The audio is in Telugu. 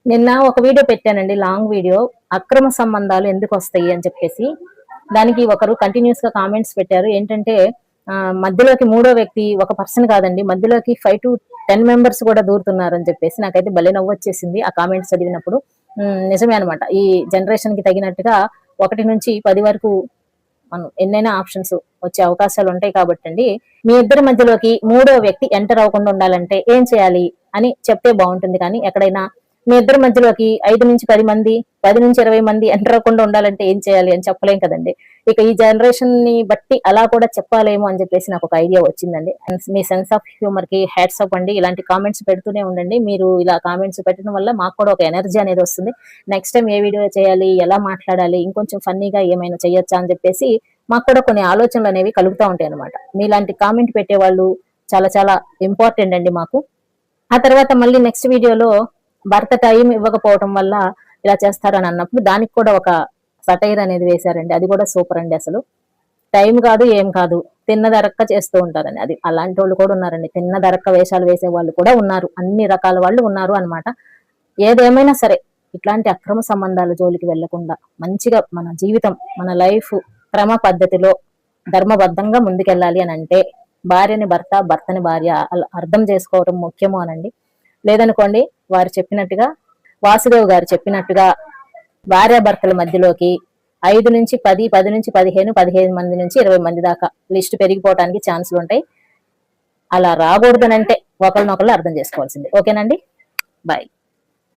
నిన్న ఒక వీడియో పెట్టానండి, లాంగ్ వీడియో. అక్రమ సంబంధాలు ఎందుకు వస్తాయి అని చెప్పేసి దానికి ఒకరు కంటిన్యూస్ గా కామెంట్స్ పెట్టారు. ఏంటంటే మధ్యలోకి మూడో వ్యక్తి, ఒక పర్సన్ కాదండి, మధ్యలోకి 5 to 10 మెంబర్స్ కూడా దూరుతున్నారు అని చెప్పేసి నాకైతే భలే నవ్వు వచ్చేసింది ఆ కామెంట్స్ చదివినప్పుడు. నిజమే అనమాట. ఈ జనరేషన్ కి తగినట్టుగా 1 నుంచి 10 వరకు మనం ఎన్నైనా ఆప్షన్స్ వచ్చే అవకాశాలు ఉంటాయి కాబట్టి అండి, మీ ఇద్దరి మధ్యలోకి మూడో వ్యక్తి ఎంటర్ అవ్వకుండా ఉండాలంటే ఏం చేయాలి అని చెప్తే బాగుంటుంది. కానీ ఎక్కడైనా మీ ఇద్దరి మధ్యలోకి 5 నుంచి 10 మంది, 10 నుంచి 20 మంది ఎంటర్ అవ్వకుండా ఉండాలంటే ఏం చేయాలి అని చెప్పలేం కదండి. ఇక ఈ జనరేషన్ ని బట్టి అలా కూడా చెప్పాలేమో అని చెప్పేసి నాకు ఒక ఐడియా వచ్చిందండి. మీ సెన్స్ ఆఫ్ హ్యూమర్ కి హ్యాట్స్ ఆఫ్ అండి. ఇలాంటి కామెంట్స్ పెడుతూనే ఉండండి. మీరు ఇలా కామెంట్స్ పెట్టడం వల్ల మాకు కూడా ఒక ఎనర్జీ అనేది వస్తుంది. నెక్స్ట్ టైం ఏ వీడియో చేయాలి, ఎలా మాట్లాడాలి, ఇంకొంచెం ఫన్నీగా ఏమైనా చేయొచ్చా అని చెప్పేసి మాకు కూడా కొన్ని ఆలోచనలు అనేవి కలుగుతూ ఉంటాయి అనమాట. మీలాంటి కామెంట్ పెట్టేవాళ్ళు చాలా చాలా ఇంపార్టెంట్ అండి మాకు. ఆ తర్వాత మళ్ళీ నెక్స్ట్ వీడియోలో భర్త టైం ఇవ్వకపోవడం వల్ల ఇలా చేస్తారని అన్నప్పుడు దానికి కూడా ఒక సటైర్ అనేది వేశారండి. అది కూడా సూపర్ అండి. అసలు టైం కాదు, ఏం కాదు, తిన్నదరక్క చేస్తూ ఉంటారని. అది అలాంటి వాళ్ళు కూడా ఉన్నారండి. తిన్నదరక్క వేషాలు వేసే వాళ్ళు కూడా ఉన్నారు. అన్ని రకాల వాళ్ళు ఉన్నారు అనమాట. ఏదేమైనా సరే ఇట్లాంటి అక్రమ సంబంధాల జోలికి వెళ్లకుండా మంచిగా మన జీవితం, మన లైఫ్ క్రమ పద్ధతిలో ధర్మబద్ధంగా ముందుకెళ్ళాలి అని అంటే భార్యని భర్త, భర్తని భార్య అర్థం చేసుకోవడం ముఖ్యము అనండి. లేదనుకోండి, వారు చెప్పినట్టుగా, వాసుదేవ్ గారు చెప్పినట్టుగా భార్యాభర్తల మధ్యలోకి 5 నుంచి 10, 10 నుంచి 15, 15 మంది నుంచి 20 మంది దాకా లిస్టు పెరిగిపోవడానికి ఛాన్సులు ఉంటాయి. అలా రాకూడదనంటే ఒకరినొకరు అర్థం చేసుకోవాల్సిందే. ఓకేనండి, బాయ్.